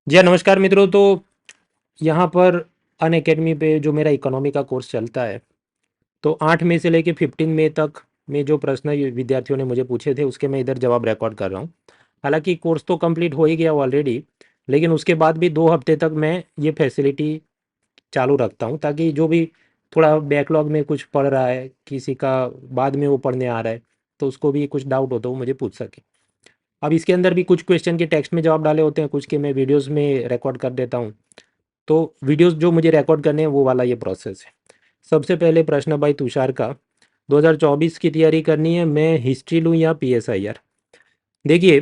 जी हाँ, नमस्कार मित्रों। तो यहाँ पर अनअकैडमी पे जो मेरा इकोनॉमी का कोर्स चलता है, तो 8 मई से लेके 15 मई तक में जो प्रश्न ये विद्यार्थियों ने मुझे पूछे थे, उसके मैं इधर जवाब रिकॉर्ड कर रहा हूँ। हालांकि कोर्स तो कंप्लीट हो ही गया ऑलरेडी, लेकिन उसके बाद भी 2 हफ्ते तक मैं ये फैसिलिटी चालू रखता हूँ, ताकि जो भी थोड़ा बैकलॉग में कुछ पढ़ रहा है, किसी का बाद में वो पढ़ने आ रहा है, तो उसको भी कुछ डाउट हो तो वो मुझे पूछ सके। अब इसके अंदर भी कुछ क्वेश्चन के टेक्स्ट में जवाब डाले होते हैं, कुछ के मैं वीडियोज़ में रिकॉर्ड कर देता हूँ। तो वीडियोस जो मुझे रिकॉर्ड करने हैं वो वाला ये प्रोसेस है। सबसे पहले प्रश्न भाई तुषार का, 2024 की तैयारी करनी है, मैं हिस्ट्री लूँ या पीएसआईआर? देखिए,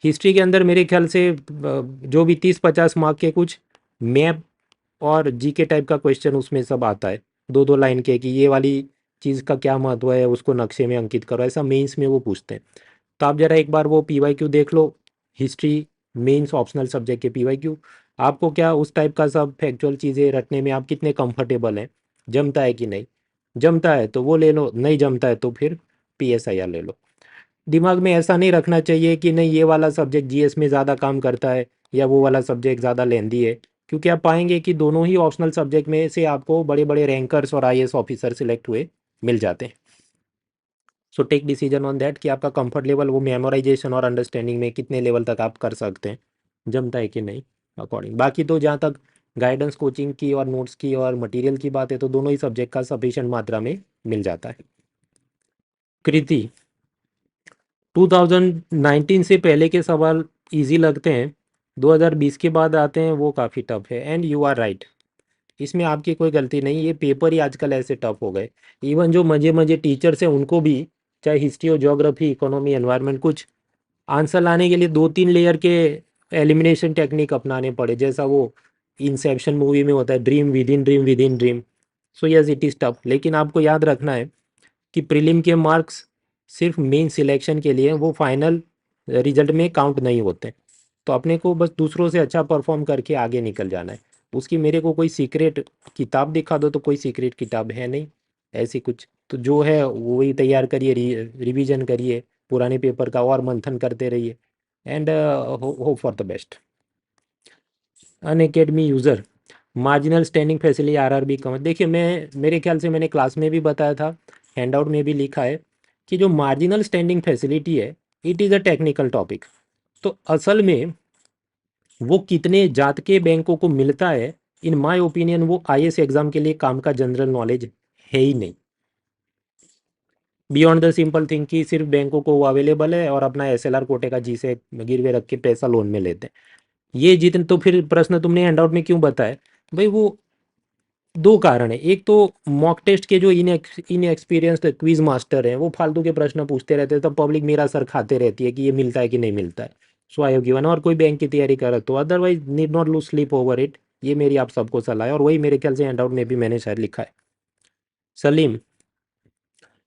हिस्ट्री के अंदर मेरे ख्याल से जो भी 30-50 मार्क के कुछ मैप और जीके टाइप का क्वेश्चन उसमें सब आता है, 2-2 लाइन के, कि ये वाली चीज़ का क्या महत्व है, उसको नक्शे में अंकित करो, ऐसा मेंस में वो पूछते हैं। तो आप ज़रा एक बार वो पीवाईक्यू देख लो, हिस्ट्री मेंस ऑप्शनल सब्जेक्ट के पीवाईक्यू। आपको क्या उस टाइप का सब फैक्चुअल चीज़ें रटने में आप कितने कंफर्टेबल हैं, जमता है कि नहीं? जमता है तो वो ले लो, नहीं जमता है तो फिर पीएसआईआर ले लो। दिमाग में ऐसा नहीं रखना चाहिए कि नहीं ये वाला सब्जेक्ट जीएस में ज़्यादा काम करता है या वो वाला सब्जेक्ट ज़्यादा लेंदी है, क्योंकि आप पाएंगे कि दोनों ही ऑप्शनल सब्जेक्ट में से आपको बड़े बड़े रैंकर्स और आईएएस ऑफिसर सिलेक्ट हुए मिल जाते हैं। So take decision on that कि आपका कंफर्ट लेवल वो मेमोराइजेशन और अंडरस्टैंडिंग में कितने लेवल तक आप कर सकते हैं, जमता है कि नहीं, अकॉर्डिंग। बाकी तो जहाँ तक गाइडेंस कोचिंग की और नोट्स की और मटेरियल की बात है, तो दोनों ही सब्जेक्ट का सफिशिएंट मात्रा में मिल जाता है। कृति, 2019 से पहले के सवाल इजी लगते हैं, 2020 के बाद आते हैं वो काफ़ी टफ है, एंड यू आर राइट। इसमें आपकी कोई गलती नहीं, ये पेपर ही आजकल ऐसे टफ हो गए। इवन जो मजे मजे टीचर्स हैं उनको भी, चाहे हिस्ट्री और ज्योग्राफी, इकोनॉमी, एनवायरनमेंट, कुछ आंसर लाने के लिए 2-3 लेयर के एलिमिनेशन टेक्निक अपनाने पड़े, जैसा वो इंसेप्शन मूवी में होता है, dream with in dream with in dream. So yes, it is tough, लेकिन आपको याद रखना है कि प्रीलिम के मार्क्स सिर्फ मेन सिलेक्शन के लिए, वो फाइनल रिजल्ट में काउंट नहीं होते। तो अपने को बस दूसरों से अच्छा परफॉर्म करके आगे निकल जाना है। उसकी मेरे को कोई सीक्रेट किताब दिखा दो तो कोई सीक्रेट किताब है नहीं ऐसी कुछ, तो जो है वही तैयार करिए, रिवीजन करिए, पुराने पेपर का और मंथन करते रहिए, and hope for the best. Unacademy user, marginal standing facility RRB कम। देखिए, मैं मेरे ख्याल से मैंने क्लास में भी बताया था, हैंडआउट में भी लिखा है, कि जो मार्जिनल स्टैंडिंग फैसिलिटी है, it is a technical topic. तो असल में वो कितने जात के बैंकों को मिलता है, इन माय ओपिनियन वो आईएएस एग्जाम के लिए काम का जनरल नॉलेज है ही नहीं। बियॉन्ड द सिंपल थिंग कि सिर्फ बैंकों को वो अवेलेबल है और अपना एसएलआर कोटे का जी से गिरवे रख के पैसा लोन में लेते हैं। ये जितने, तो फिर प्रश्न तुमने हैंडआउट में क्यों बताया भाई? वो दो कारण है, एक तो मॉक टेस्ट के जो इनएक्सपीरियंस्ड क्विज मास्टर हैं वो फालतू के प्रश्न पूछते रहते हैं, तब पब्लिक मेरा सर खाते रहती है कि ये मिलता है कि नहीं मिलता है। सो आई हैव गिवन, और कोई बैंक की तैयारी कर तो otherwise need not lose sleep over it. ये मेरी आप सबको सलाह है, और वही मेरे ख्याल से हैंडआउट में भी मैंने शायद लिखा है। Salim,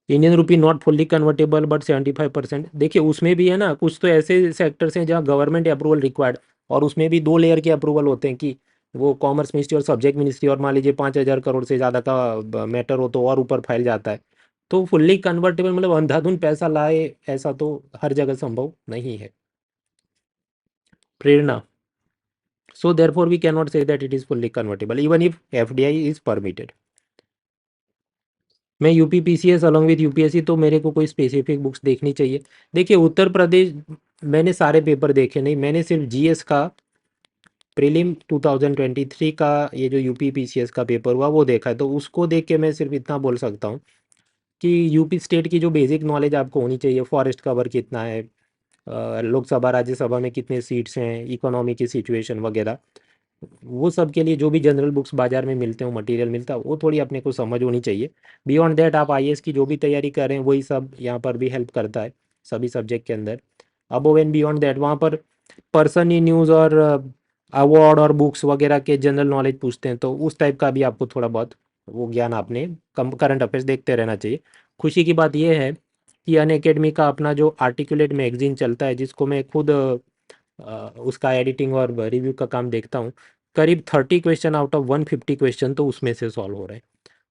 Indian rupee not fully convertible but 75%। देखिए, उसमें भी है ना, कुछ तो ऐसे सेक्टर्स हैं जहाँ गवर्नमेंट अप्रूवल रिक्वायर्ड, और उसमें भी 2 लेयर के अप्रूवल होते हैं, कि वो कॉमर्स मिनिस्ट्री और सब्जेक्ट मिनिस्ट्री, और मान लीजिए 5,000 करोड़ से ज़्यादा का मैटर हो तो और ऊपर फाइल जाता है। तो फुल्ली कन्वर्टेबल मतलब अंधाधुन पैसा लाए, ऐसा तो हर जगह संभव नहीं है। Prerna, so therefore we can not say that it is fully convertible even if FDI is permitted. मैं UP PCS along with UPSC, तो मेरे को कोई स्पेसिफिक बुक्स देखनी चाहिए? देखिए, उत्तर प्रदेश मैंने सारे पेपर देखे नहीं, मैंने सिर्फ जीएस का प्रीलिम 2023 का, ये जो यूपी पीसीएस का पेपर हुआ वो देखा है, तो उसको देख के मैं सिर्फ इतना बोल सकता हूँ कि यूपी स्टेट की जो बेसिक नॉलेज आपको होनी चाहिए, फॉरेस्ट कवर कितना है, लोकसभा राज्यसभा में कितने सीट्स हैं, इकोनॉमी की सिचुएशन वगैरह, वो सब के लिए जो भी जनरल बुक्स बाजार में मिलते हो, मटेरियल मिलता है, वो थोड़ी अपने को समझ होनी चाहिए। बियॉन्ड दैट आप आईएएस की जो भी तैयारी कर रहे हैं वही सब यहाँ पर भी हेल्प करता है, सभी सब्जेक्ट के अंदर। अबव एंड बियॉन्ड दैट वहाँ पर पर्सन ई न्यूज़ और अवार्ड और बुक्स वगैरह के जनरल नॉलेज पूछते हैं, तो उस टाइप का भी आपको थोड़ा बहुत वो ज्ञान आपने कम करंट अफेयर्स देखते रहना चाहिए। खुशी की बात यह है कि अन अकेडमी का अपना जो आर्टिकुलेट मैगजीन चलता है, जिसको मैं खुद उसका एडिटिंग और रिव्यू का काम देखता हूँ, करीब 30 क्वेश्चन आउट ऑफ 150 क्वेश्चन तो उसमें से सॉल्व हो रहे हैं।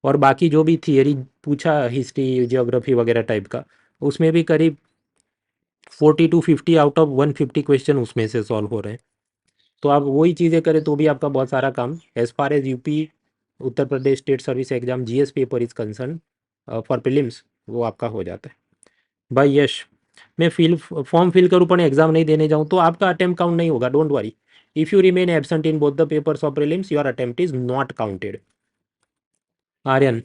और बाकी जो भी थियरी पूछा, हिस्ट्री जियोग्राफी वगैरह टाइप का, उसमें भी करीब 40 to 50 आउट ऑफ 150 क्वेश्चन उसमें से सॉल्व हो रहे हैं। तो आप वही चीज़ें करें तो भी आपका बहुत सारा काम as far as UP Uttar Pradesh state service exam GS paper is concern for prelims, वो आपका हो जाता है। भाई यश, मैं फॉर्म फिल करूँ पर एग्जाम नहीं देने जाऊँ तो आपका अटेम्प्ट काउंट नहीं होगा, don't worry. If you remain absent in both the papers of prelims your attempt is not counted. Aryan,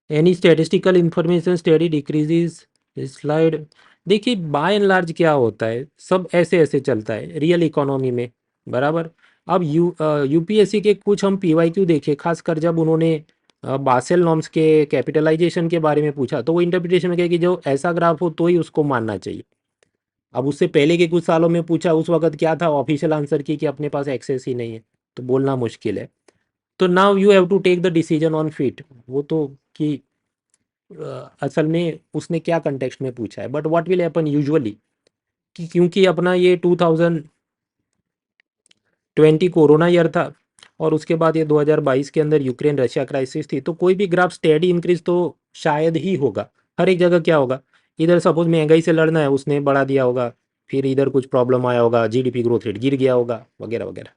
any statistical information study decreases slide. देखिए बाय एंड लार्ज क्या होता है, सब ऐसे ऐसे चलता है रियल इकोनॉमी में, बराबर। अब यूपीएससी के कुछ हम पीवाईक्यू देखे, खासकर जब उन्होंने बासेल नॉर्म्स के कैपिटलाइजेशन के बारे में पूछा तो वो इंटरप्रिटेशन में कहे कि जो ऐसा ग्राफ हो तो ही उसको मानना चाहिए। अब उससे पहले के कुछ सालों में पूछा, उस वक्त क्या था, ऑफिशियल आंसर की कि अपने पास एक्सेस ही नहीं है, तो बोलना मुश्किल है। तो now you have to take the decision on fit, वो तो कि असल में उसने क्या कंटेक्स्ट में पूछा है। But what will happen usually कि क्योंकि अपना ये 2020 कोरोना ईयर था और उसके बाद ये 2022 के अंदर यूक्रेन रशिया क्राइसिस थी, तो कोई भी ग्राफ स्टेडी इंक्रीज तो शायद ही होगा। हर एक जगह क्या होगा, इधर सपोज महंगाई से लड़ना है उसने बढ़ा दिया होगा, फिर इधर कुछ प्रॉब्लम आया होगा, जीडीपी ग्रोथ रेट गिर गया होगा, वगैरह वगैरह।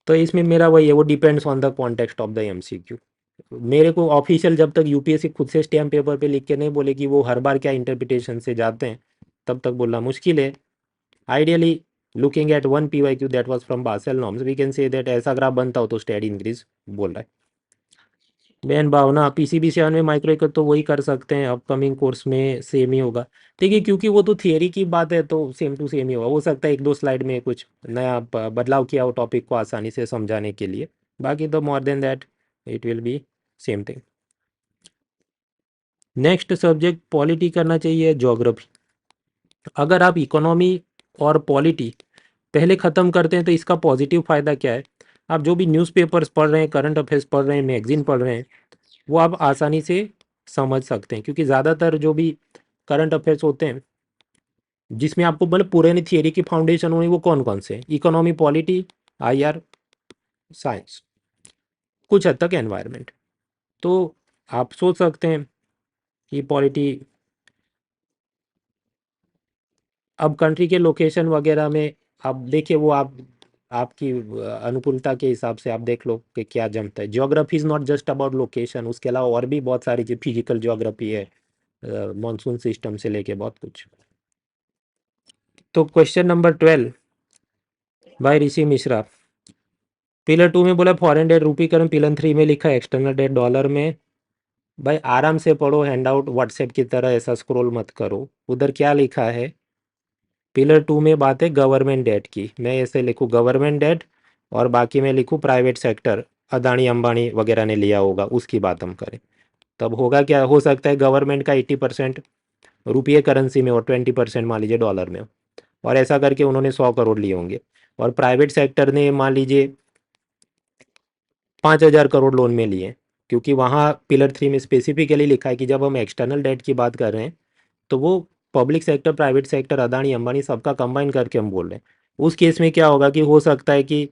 तो इसमें मेरा वही है, वो depends on the context of the MCQ. मेरे को ऑफिशियल जब तक यूपीएससी खुद से स्टैम्प पेपर पे लिख के नहीं बोले कि वो हर बार क्या इंटरप्रिटेशन से जाते हैं, तब तक बोलना मुश्किल है। Ideally looking at one PYQ that was from Basel norms we can say that ऐसा ग्राफ बनता हो तो स्टेडी इंक्रीज बोल रहा है। बेन भावना, पीसीबी 7 में माइक्रो इको तो वही कर सकते हैं, अपकमिंग कोर्स में सेम ही होगा। ठीक है, क्योंकि वो तो थियरी की बात है तो सेम टू सेम ही होगा, हो सकता है एक दो स्लाइड में कुछ नया बदलाव किया हो टॉपिक को आसानी से समझाने के लिए, बाकी तो more than that it will be same thing. Next subject polity करना चाहिए, ज्योग्राफी। अगर आप इकोनॉमी और पॉलिटी पहले ख़त्म करते हैं तो इसका पॉजिटिव फ़ायदा क्या है, आप जो भी न्यूज़पेपर्स पढ़ रहे हैं, करंट अफेयर्स पढ़ रहे हैं, मैगजीन पढ़ रहे हैं, वो आप आसानी से समझ सकते हैं। क्योंकि ज़्यादातर जो भी करंट अफेयर्स होते हैं जिसमें आपको मतलब पुरानी थियरी की फाउंडेशन हुई, वो कौन कौन से, इकोनॉमी, पॉलिटी, आईआर, साइंस, कुछ हद तक एनवायरनमेंट। तो आप सोच सकते हैं कि पॉलिटी, अब कंट्री के लोकेशन वगैरह में आप देखिए, वो आप आपकी अनुकूलता के हिसाब से आप देख लो कि क्या जमता है। Geography is not just about location, उसके अलावा और भी बहुत सारी चीज़, फिजिकल ज्योग्राफी है, मॉनसून सिस्टम से लेके बहुत कुछ। तो क्वेश्चन नंबर 12 बाय ऋषि मिश्रा। पिलर 2 में बोला फॉरेन डेट रूपीकरण, पिलर 3 में लिखा एक्सटर्नल डेट डॉलर में। भाई आराम से पढ़ो हैंड आउट, व्हाट्सएप की तरह ऐसा स्क्रॉल मत करो। उधर क्या लिखा है, पिलर 2 में बात है गवर्नमेंट डेट की, मैं ऐसे लिखूँ गवर्नमेंट डेट और बाकी मैं लिखूँ प्राइवेट सेक्टर, अदानी अंबानी वगैरह ने लिया होगा उसकी बात हम करें, तब होगा क्या, हो सकता है गवर्नमेंट का 80% रुपये करेंसी में और 20% मान लीजिए डॉलर में हो, और ऐसा करके उन्होंने 100 करोड़ लिए होंगे। और प्राइवेट सेक्टर ने मान लीजिए 5,000 करोड़ लोन में लिए, क्योंकि वहाँ पिलर 3 में स्पेसिफिकली लिखा है कि जब हम एक्सटर्नल डेट की बात कर रहे हैं तो वो public sector, private sector, Adani Ambani सबका कंबाइन करके हम बोल रहे हैं। उस केस में क्या होगा कि हो सकता है कि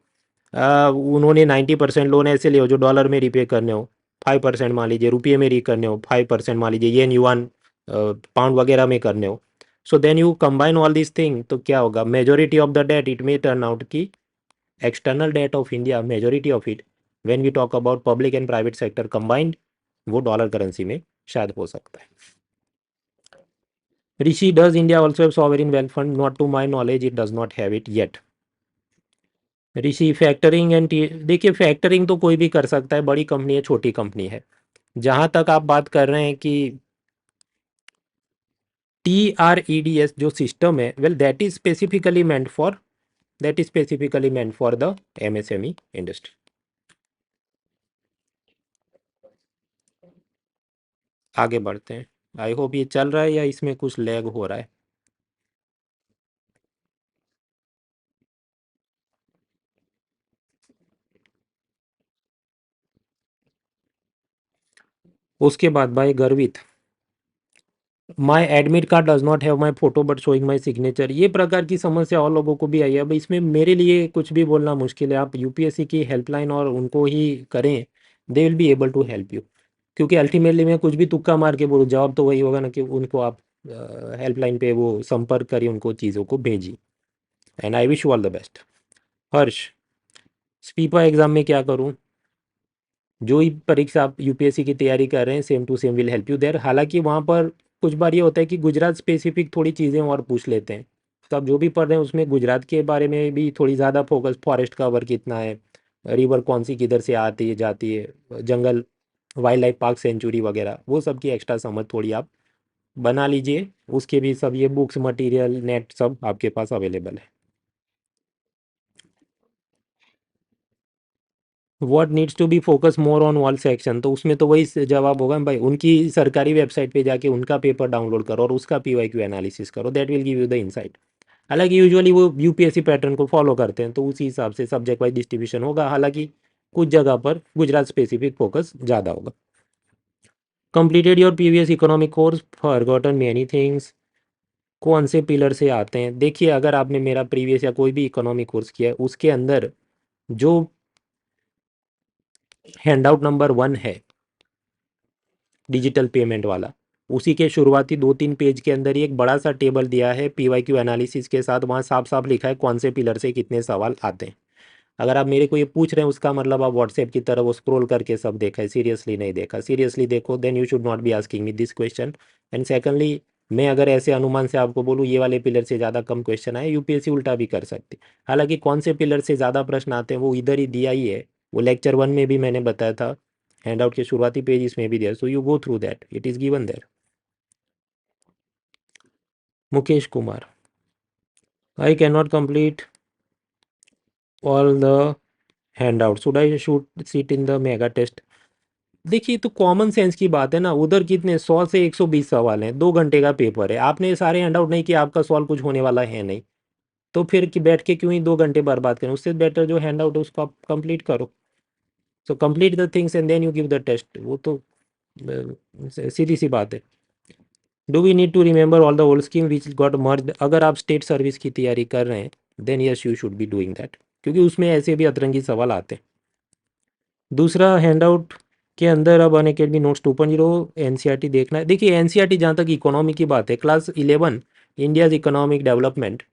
उन्होंने 90% लोन ऐसे लिए हो जो डॉलर में रिपे करने हो, 5% मान लीजिए रुपये में री करने हो, 5% मान लीजिए येन युआन पाउंड वगैरह में करने हो। So then you combine all this thing, तो क्या होगा, majority of the debt it may turn out की external debt of India, majority of it when we talk about public and private sector combined, वो dollar currency में शायद हो सकता है। Rishi, does India also have sovereign wealth fund? Not to my knowledge, it does not have it yet. Rishi, factoring and देखिए factoring तो कोई भी कर सकता है, बड़ी कंपनी है छोटी कंपनी है। जहाँ तक आप बात कर रहे हैं कि TREDS जो सिस्टम है, well that is specifically meant for the MSME industry. आगे बढ़ते हैं, आई होप ये चल रहा है या इसमें कुछ लैग हो रहा है। उसके बाद भाई Garvit, my admit card does not have my photo but showing my signature, ये प्रकार की समस्या और लोगों को भी आई है। अब इसमें मेरे लिए कुछ भी बोलना मुश्किल है, आप यूपीएससी की हेल्पलाइन और उनको ही करें, they will be able to help you. क्योंकि अल्टीमेटली मैं कुछ भी तुक्का मार के बोलूँ, जवाब तो वही होगा ना कि उनको आप हेल्पलाइन पे वो संपर्क करी, उनको चीज़ों को भेजी। And I wish you all the best. Harsh, SPIPA exam में क्या करूँ? जो ही परीक्षा आप यूपीएससी की तैयारी कर रहे हैं, same to same will help you there. हालांकि वहाँ पर कुछ बार ये होता है कि गुजरात स्पेसिफिक थोड़ी चीज़ें और पूछ लेते हैं, तो आप जो भी पढ़ रहे हैं उसमें गुजरात के बारे में भी थोड़ी ज़्यादा फोकस, फॉरेस्ट कवर कितना है, रिवर कौन सी किधर से आती है जाती है, जंगल, वाइल्ड लाइफ पार्क, सेंचुरी वगैरह, वो सब की एक्स्ट्रा समझ थोड़ी आप बना लीजिए। उसके भी सब ये बुक्स, मटेरियल, नेट सब आपके पास अवेलेबल है। What needs to be focus more on all section, तो उसमें तो वही जवाब होगा भाई, उनकी सरकारी वेबसाइट पे जाके उनका पेपर डाउनलोड करो और उसका पीवाईक्यू एनालिसिस करो, that will give you the insight. हालांकि यूजुअली वो यूपीएससी पैटर्न को फॉलो करते हैं, तो उसी हिसाब से सब्जेक्ट वाइज डिस्ट्रीब्यूशन होगा। हालांकि कुछ जगह पर गुजरात स्पेसिफिक फोकस ज़्यादा होगा। Completed your previous economic course, forgotten many things, कौन से पिलर से आते हैं? देखिए, अगर आपने मेरा प्रीवियस या कोई भी इकोनॉमिक कोर्स किया है, उसके अंदर जो हैंडआउट नंबर 1 है, डिजिटल पेमेंट वाला, उसी के शुरुआती 2-3 पेज के अंदर ही एक बड़ा सा टेबल दिया है पीवाईक्यू एनालिसिस के साथ। वहाँ साफ साफ लिखा है कौन से पिलर से कितने सवाल आते हैं। अगर आप मेरे को ये पूछ रहे हैं, उसका मतलब आप व्हाट्सएप की तरह वो स्क्रॉल करके सब देखा है, सीरियसली नहीं देखा। सीरियसली देखो, then you should not be asking me this question. And secondly, मैं अगर ऐसे अनुमान से आपको बोलूँ ये वाले पिलर से ज़्यादा कम क्वेश्चन आए, यूपीएससी उल्टा भी कर सकती। हालांकि कौन से पिलर से ज़्यादा प्रश्न आते हैं वो इधर ही दिया ही है, वो लेक्चर 1 में भी मैंने बताया था, हैंडआउट के शुरुआती पेज में भी दिया, so you go through that, it is given there. Mukesh Kumar, I can not complete all the handout, should I shoot seat in the mega test? देखिए, तो कॉमन सेंस की बात है ना, उधर कितने 100 से 120 सवाल हैं, 2 घंटे का पेपर है, आपने सारे हैंडआउट नहीं किया, आपका सवाल कुछ होने वाला है नहीं, तो फिर कि बैठ के क्यों ही 2 घंटे बर्बाद करें? उससे बेटर जो हैंडआउट है उसको आप कंप्लीट करो। So complete the things and then you give the test, वो तो सीधी सी बात है। Do we need to remember all the old scheme which got merge? अगर आप स्टेट सर्विस की तैयारी कर रहे हैं, then yes you should be doing that, क्योंकि उसमें ऐसे भी अतरंगी सवाल आते हैं। दूसरा हैंडआउट के अंदर अब अनअकैडमी नोट्स 2.0 एनसीईआरटी देखना है। देखिए, एनसीईआरटी जहाँ तक इकोनॉमी की बात है, class 11 India's economic development,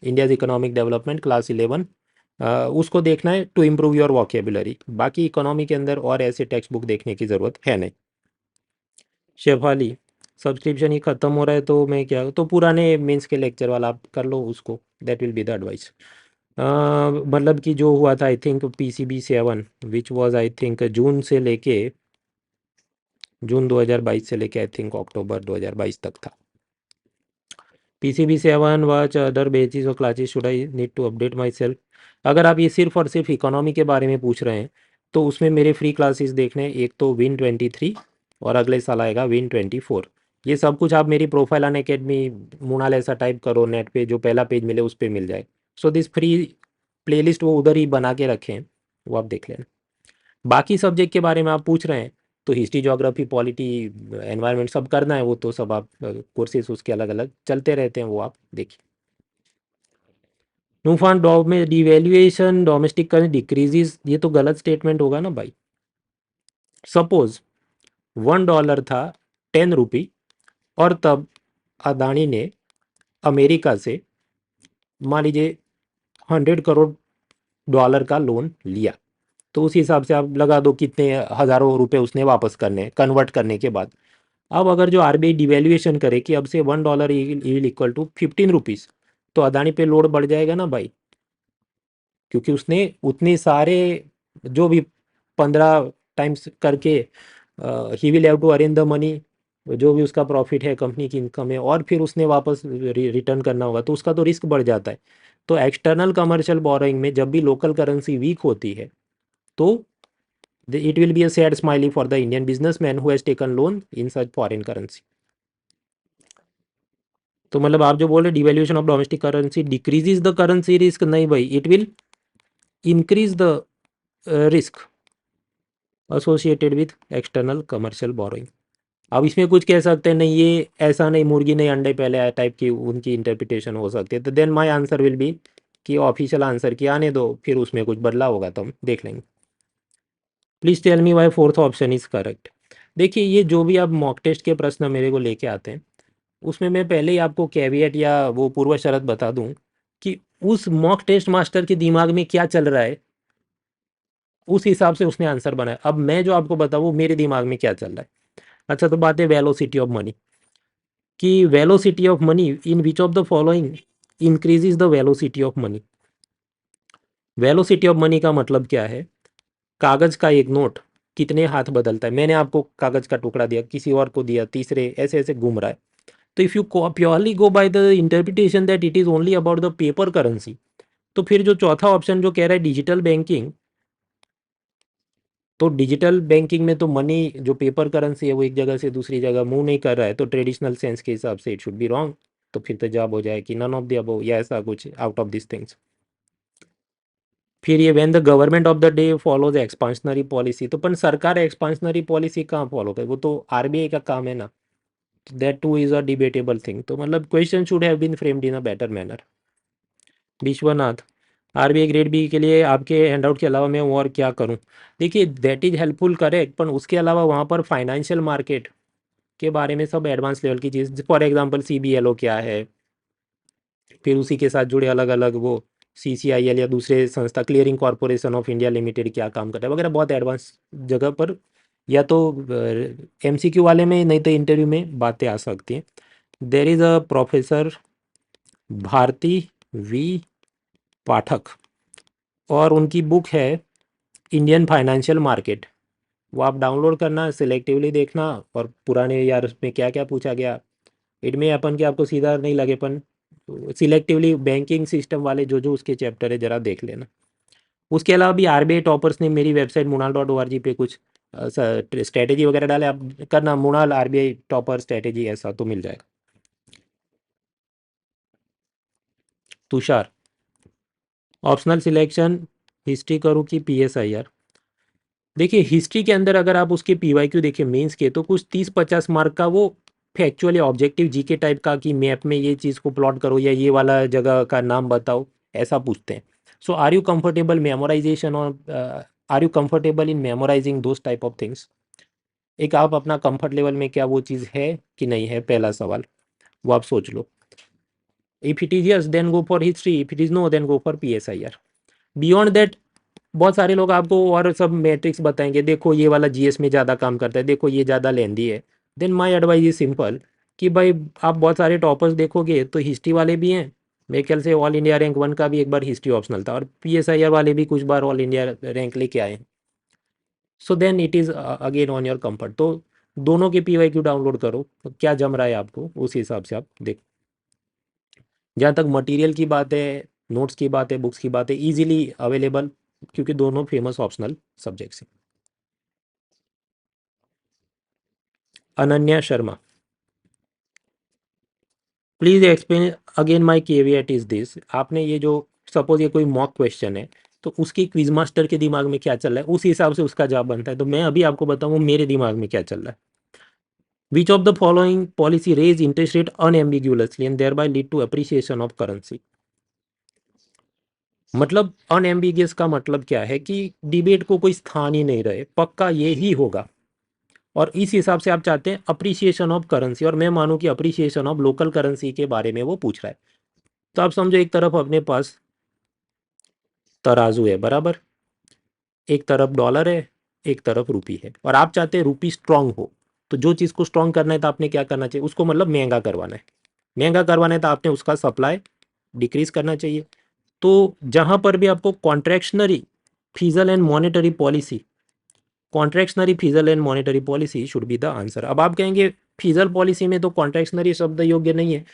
India's economic development class 11, उसको देखना है टू इम्प्रूव योर वोकेबुलरी। बाकी इकोनॉमी के अंदर और ऐसे टेक्स्ट बुक देखने की ज़रूरत है नहीं। शेफाली, सब्सक्रिप्शन ही ख़त्म हो रहा है तो मैं क्या, तो पुराने मेंस के लेक्चर वाला आप कर लो उसको, that will be the advice. मतलब कि जो हुआ था I think PCB 7 which was I think June 2022 से लेके आई थिंक अक्टूबर 2022 तक था। PCB 7 वाच अदर बेसिस और classes, should I need to update myself? अगर आप ये सिर्फ और सिर्फ इकोनॉमी के बारे में पूछ रहे हैं, तो उसमें मेरे फ्री क्लासेस देखने, एक तो Win23 और अगले साल आएगा Win24। ये सब कुछ आप मेरी प्रोफाइल अन अकेडमी मुनाल ऐसा टाइप करो नेट पे, जो पहला पेज मिले उस पर मिल जाए। सो दिस फ्री प्लेलिस्ट वो उधर ही बना के रखे हैं, वो आप देख लेना। बाकी सब्जेक्ट के बारे में आप पूछ रहे हैं, तो हिस्ट्री, ज्योग्राफी, पॉलिटी, एनवायरनमेंट सब करना है, वो तो सब आप कोर्सेज उसके अलग अलग चलते रहते हैं, वो आप देखिए। नूफान डॉब में डिवेल्यूएशन डोमेस्टिक करेंसी डिक्रीजेस, ये तो गलत स्टेटमेंट होगा ना भाई। सपोज $1 था 10 रुपी, और तब अदानी ने अमेरिका से मान लीजिए $100 करोड़ का लोन लिया, तो उस हिसाब से आप लगा दो कितने हज़ारों रुपए उसने वापस करने, कन्वर्ट करने के बाद। अब अगर जो आरबीआई डिवेल्यूएशन करे कि अब से $1 इज इक्वल टू 15 रुपीज़, तो अदानी पे लोड बढ़ जाएगा ना भाई, क्योंकि उसने उतने सारे, जो भी 15 टाइम्स करके, he will have to arrange the money, जो भी उसका प्रॉफिट है, कंपनी की इनकम है, और फिर उसने वापस रिटर्न करना होगा, तो उसका तो रिस्क बढ़ जाता है। तो एक्सटर्नल कमर्शियल बोरोइंग में जब भी लोकल करेंसी वीक होती है, तो it will be a sad smiley for the Indian businessman who has taken loan in such foreign currency। तो मतलब आप जो बोल रहे devaluation of domestic currency decreases the currency risk, नहीं भाई, it will increase the risk associated with external commercial borrowing. अब इसमें कुछ कह सकते हैं नहीं, ये ऐसा नहीं, मुर्गी नहीं अंडे पहले आए टाइप की उनकी इंटरप्रिटेशन हो सकती है, तो then my answer will be कि ऑफिशियल आंसर की आने दो, फिर उसमें कुछ बदलाव होगा तो हम देख लेंगे। Please tell me why fourth option is correct. देखिए ये जो भी आप मॉक टेस्ट के प्रश्न मेरे को लेके आते हैं, उसमें मैं पहले ही आपको कैविएट या वो पूर्व शर्त बता दूं कि उस मॉक टेस्ट मास्टर के दिमाग में क्या चल रहा है, उस हिसाब से उसने आंसर बनाया। अब मैं जो आपको बताऊँ वो मेरे दिमाग में क्या चल रहा है। अच्छा, तो बात है वेलोसिटी ऑफ मनी, कि velocity of money in which of the following increases the velocity of money. Velocity of money का मतलब क्या है, कागज का एक नोट कितने हाथ बदलता है। मैंने आपको कागज का टुकड़ा दिया, किसी और को दिया, तीसरे, ऐसे ऐसे घूम रहा है। तो if you purely go by the interpretation that it is only about the paper currency, तो फिर जो चौथा ऑप्शन जो कह रहा है डिजिटल बैंकिंग, तो डिजिटल बैंकिंग में तो मनी जो पेपर करेंसी है वो एक जगह से दूसरी जगह मूव नहीं कर रहा है, तो ट्रेडिशनल सेंस के हिसाब से इट शुड बी रॉन्ग। तो फिर तो जवाब हो जाए कि नन ऑफ द अबव या ऐसा कुछ आउट ऑफ दिस थिंग्स। फिर ये when the government of the day follows expansionary policy, तो पण सरकार एक्सपांशनरी पॉलिसी कहाँ फॉलो करे, वो तो आरबीआई का काम है ना। That too is a debatable thing. तो मतलब question should have been framed in a better manner. Vishwanath, RBI grade B के लिए आपके हैंडआउट के अलावा मैं और क्या करूं। देखिए दैट इज हेल्पफुल करेक्ट, पर उसके अलावा वहाँ पर फाइनेंशियल मार्केट के बारे में सब एडवांस लेवल की चीज़, फॉर एग्जांपल सीबीएलओ क्या है, फिर उसी के साथ जुड़े अलग अलग वो सीसीआईएल या दूसरे संस्था clearing corporation of India limited क्या काम करता है वगैरह, बहुत एडवांस जगह पर या तो एमसीक्यू वाले में, नहीं तो इंटरव्यू में बातें आ सकती हैं। There is a professor Bharati V Pathak, और उनकी बुक है इंडियन फाइनेंशियल मार्केट। वो आप डाउनलोड करना, सिलेक्टिवली देखना, और पुराने यार उसमें क्या क्या पूछा गया, इनमें अपन के आपको सीधा नहीं लगे, अपन सिलेक्टिवली बैंकिंग सिस्टम वाले जो जो उसके चैप्टर है जरा देख लेना। उसके अलावा भी आरबीआई टॉपर्स ने मेरी वेबसाइट munal.org पे कुछ स्ट्रैटेजी वगैरह डाले, आप करना मुनाल आरबीआई टॉपर स्ट्रैटेजी, ऐसा तो मिल जाएगा। तुषार, ऑप्शनल सिलेक्शन हिस्ट्री करूँ कि पीएसआईआर। देखिए हिस्ट्री के अंदर अगर आप उसके पीवाईक्यू देखिए मेंस के, तो कुछ 30-50 मार्क का वो फैक्चुअली ऑब्जेक्टिव जीके टाइप का, कि मैप में ये चीज़ को प्लॉट करो या ये वाला जगह का नाम बताओ, ऐसा पूछते हैं। So are you comfortable memorization, और are you comfortable in memorizing those type of things. एक आप अपना कंफर्ट लेवल में क्या वो चीज़ है कि नहीं है, पहला सवाल वो आप सोच लो। If it is yes then go for history, if it is no then go for PSIR. Beyond that बहुत सारे लोग आपको और सब मैट्रिक्स बताएंगे, देखो ये वाला जीएस में ज़्यादा काम करता है, देखो ये ज़्यादा लेंदी है। Then my advice is simple, कि भाई आप बहुत सारे टॉपर्स देखोगे तो हिस्ट्री वाले भी हैं, मेरे ख्याल से ऑल इंडिया रैंक 1 का भी एक बार हिस्ट्री ऑप्शनल था, और पीएसआईआर वाले भी कुछ बार ऑल इंडिया रैंक लेके आए हैं। So then it is again on your comfort. तो दोनों के पीवाईक्यू डाउनलोड करो, तो क्या जम रहा है आपको उस हिसाब से आप देख। जहाँ तक मटेरियल की बात है, नोट्स की बात है, बुक्स की बात है, इजीली अवेलेबल, क्योंकि दोनों फेमस ऑप्शनल सब्जेक्ट्स हैं। Ananya Sharma, please explain again my caveat is this. आपने ये जो, सपोज ये कोई मॉक क्वेश्चन है, तो उसकी क्विज मास्टर के दिमाग में क्या चल रहा है, उस हिसाब से उसका जवाब बनता है। तो मैं अभी आपको बताऊँ मेरे दिमाग में क्या चल रहा है। Which of the following policy raise interest rate unambiguously and thereby lead to appreciation of currency. मतलब अनएम्बिगियस का मतलब क्या है, कि डिबेट को कोई स्थान ही नहीं रहे, पक्का ये ही होगा, और इस हिसाब से आप चाहते हैं अप्रिसिएशन ऑफ करेंसी, और मैं मानूं कि अप्रिसिएशन ऑफ लोकल करेंसी के बारे में वो पूछ रहा है। तो आप समझो एक तरफ अपने पास तराजू है, बराबर, एक तरफ डॉलर है, एक तरफ रुपी है, और आप चाहते हैं रुपी स्ट्रांग हो। तो जो चीज़ को स्ट्रांग करना है तो आपने क्या करना चाहिए, उसको मतलब महंगा करवाना है। महंगा करवाना है तो आपने उसका सप्लाई डिक्रीज करना चाहिए। तो जहां पर भी आपको contractionary fizzle and monetary policy, contractionary fizzle and monetary policy should be the answer. अब आप कहेंगे फिजल पॉलिसी में तो कॉन्ट्रैक्शनरी शब्द योग्य नहीं है।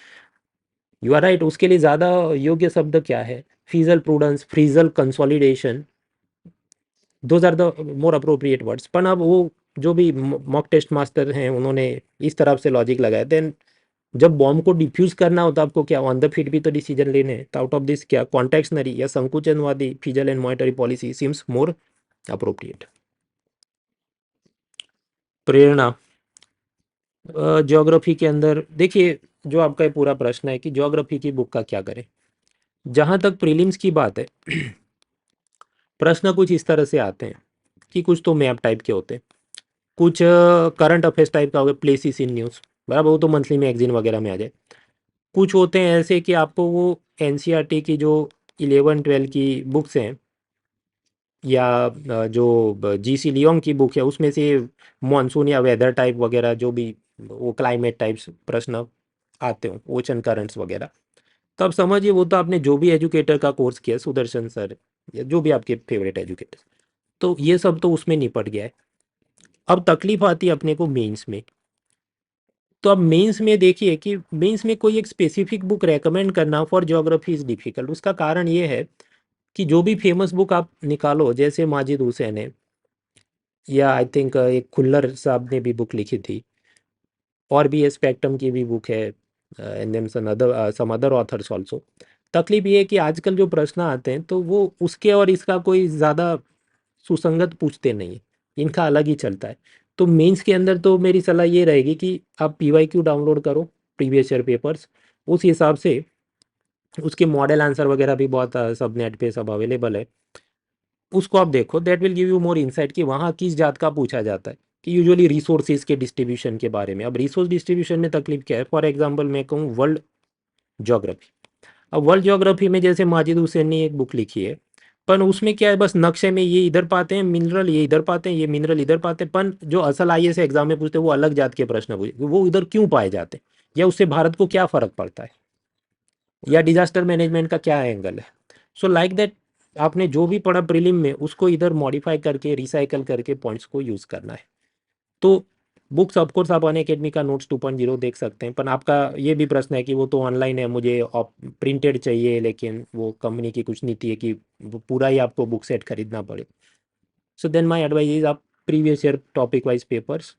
यू आर राइट, उसके लिए ज़्यादा योग्य शब्द क्या है, fiscal prudence, fiscal consolidation, those are the more appropriate words. पर अब वो जो भी मॉक टेस्ट मास्टर हैं उन्होंने इस तरफ से लॉजिक लगाया, देन जब बॉम्ब को डिफ्यूज करना होता है आपको क्या ऑन द फीट भी तो डिसीजन लेने हैं। तो आउट ऑफ दिस क्या कॉन्टेक्शनरी या संकुचनवादी fiscal and monetary policy seems more appropriate. Prerna, geography के अंदर देखिए, जो आपका ये पूरा प्रश्न है कि ज्योग्राफी की बुक का क्या करें। जहाँ तक प्रीलिम्स की बात है, प्रश्न कुछ इस तरह से आते हैं कि कुछ तो मैप टाइप के होते हैं, कुछ करंट अफेयर्स टाइप का हो गया, प्लेसिस इन न्यूज़, बराबर, वो तो मंथली मैगजीन वगैरह में आ जाए। कुछ होते हैं ऐसे कि आपको वो एनसीईआरटी की जो 11-12 की बुक्स हैं, या जो जीसी लियोंग की बुक है, उसमें से मॉनसून या वेदर टाइप वगैरह जो भी वो क्लाइमेट टाइप्स प्रश्न आते हो, ओशन करंट्स वगैरह, तो आप समझिए वो तो आपने जो भी एजुकेटर का कोर्स किया, सुदर्शन सर या जो भी आपके फेवरेट एजुकेटर, तो ये सब तो उसमें निपट गया है। अब तकलीफ आती है अपने को मेंस में। तो अब मेंस में देखिए कि मेंस में कोई एक स्पेसिफिक बुक रेकमेंड करना फॉर ज्योग्राफी इज़ डिफ़िकल्ट। उसका कारण ये है कि जो भी फेमस बुक आप निकालो, जैसे माजिद हुसैन है, या आई थिंक एक खुल्लर साहब ने भी बुक लिखी थी, और भी स्पेक्ट्रम की भी बुक है, and then some other authors also. तकलीफ ये है कि आजकल जो प्रश्न आते हैं तो वो उसके और इसका कोई ज़्यादा सुसंगत पूछते नहीं हैं, इनका अलग ही चलता है। तो मेंस के अंदर तो मेरी सलाह ये रहेगी कि आप पीवाईक्यू डाउनलोड करो, प्रीवियस ईयर पेपर्स, उस हिसाब से उसके मॉडल आंसर वगैरह भी बहुत सब नेट पे सब अवेलेबल है, उसको आप देखो। That will give you more insight कि वहाँ किस जात का पूछा जाता है, कि यूजुअली रिसोर्सेज के डिस्ट्रीब्यूशन के बारे में। अब रिसोर्स डिस्ट्रीब्यूशन में तकलीफ क्या है, फॉर एग्जांपल मैं कहूँ वर्ल्ड ज्योग्राफी। अब वर्ल्ड ज्योग्राफी में जैसे माजिद हुसैन ने एक बुक लिखी है, पर उसमें क्या है, बस नक्शे में ये इधर पाते हैं मिनरल, ये इधर पाते हैं, ये मिनरल इधर पाते हैं, पर जो असल आईएएस एग्जाम में पूछते हैं वो अलग जात के प्रश्न पूछते हैं, वो इधर क्यों पाए जाते हैं, या उससे भारत को क्या फ़र्क पड़ता है, या डिजास्टर मैनेजमेंट का क्या एंगल है। सो लाइक दैट, आपने जो भी पढ़ा प्रीलिम में उसको इधर मॉडिफाई करके रिसाइकल करके पॉइंट्स को यूज़ करना है। तो बुक्स ऑफकोर्स आप अनअकैडमी का नोट्स 2.0 देख सकते हैं, पर आपका ये भी प्रश्न है कि वो तो ऑनलाइन है, मुझे प्रिंटेड चाहिए, लेकिन वो कंपनी की कुछ नीति है कि वो पूरा ही आपको बुक सेट खरीदना पड़े। So then my advice is आप previous year topic wise papers,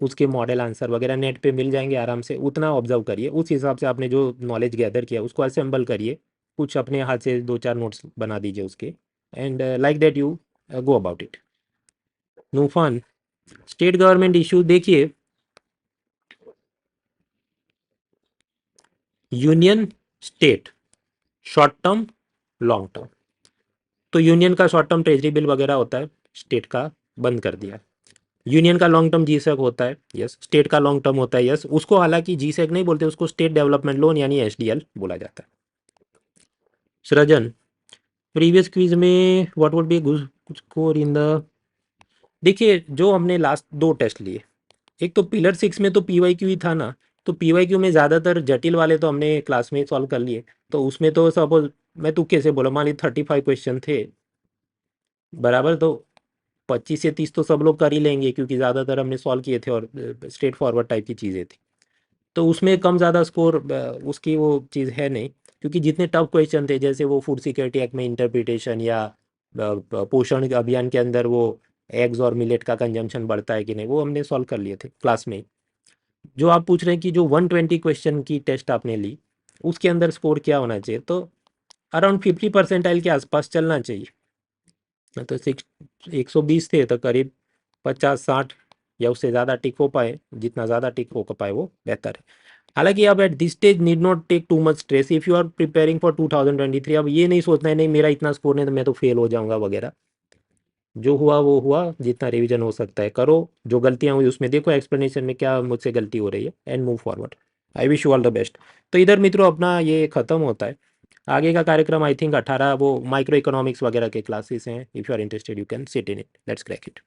उसके मॉडल आंसर वगैरह नेट पे मिल जाएंगे आराम से, उतना ऑब्जर्व करिए, उस हिसाब से आपने जो नॉलेज गैदर किया उसको असेंबल करिए, कुछ अपने हाथ से 2-4 नोट्स बना दीजिए उसके, and like that you go about it. Noofan, state government issue देखिए, union, state, short term, long term. तो यूनियन का शॉर्ट टर्म ट्रेजरी बिल वगैरह होता है, स्टेट का बंद कर दिया है। यूनियन का लॉन्ग टर्म जीसेक होता है, यस। स्टेट का लॉन्ग टर्म होता है, यस। उसको हालांकि जीसेक नहीं बोलते, उसको स्टेट डेवलपमेंट लोन यानी एसडीएल बोला जाता है। सृजन, प्रीवियस क्विज में what would be good score in the, देखिए जो हमने लास्ट दो टेस्ट लिए, एक तो पिलर 6 में तो पीवाईक्यू ही था ना, तो पीवाईक्यू में ज़्यादातर जटिल वाले तो हमने क्लास में सॉल्व कर लिए। तो उसमें तो सपोज मैं तुक्के से बोला, मान ली 35 क्वेश्चन थे, बराबर, तो 25 से 30 तो सब लोग कर ही लेंगे, क्योंकि ज़्यादातर हमने सॉल्व किए थे और स्ट्रेट फॉरवर्ड टाइप की चीज़ें थी। तो उसमें कम ज़्यादा स्कोर उसकी वो चीज़ है नहीं, क्योंकि जितने टफ क्वेश्चन थे, जैसे वो फूड सिक्योरिटी एक्ट में इंटरप्रिटेशन, या पोषण अभियान के अंदर वो एग्स और मिलेट का कंजम्पशन बढ़ता है कि नहीं, वो हमने सॉल्व कर लिए थे क्लास में ही। जो आप पूछ रहे हैं कि जो 120 क्वेश्चन की टेस्ट आपने ली, उसके अंदर स्कोर क्या होना चाहिए, तो अराउंड 50 परसेंटाइल के आसपास चलना चाहिए। तो 120 थे तो करीब 50-60 या उससे ज़्यादा टिक हो पाए, जितना ज़्यादा टिक हो पाए वो बेहतर है। हालांकि अब at this stage need not take too much stress if you are preparing for 2023। अब ये नहीं सोचना है नहीं मेरा इतना स्कोर नहीं तो मैं तो फेल हो जाऊंगा वगैरह। जो हुआ वो हुआ, जितना रिवीजन हो सकता है करो, जो गलतियां हुई उसमें देखो एक्सप्लेनेशन में क्या मुझसे गलती हो रही है, and move forward. I wish you all the best. तो इधर मित्रों अपना ये ख़त्म होता है। आगे का कार्यक्रम आई थिंक 18 वो माइक्रो इकोनॉमिक्स वगैरह के क्लासेस हैं, if you are interested you can sit in it, let's crack it.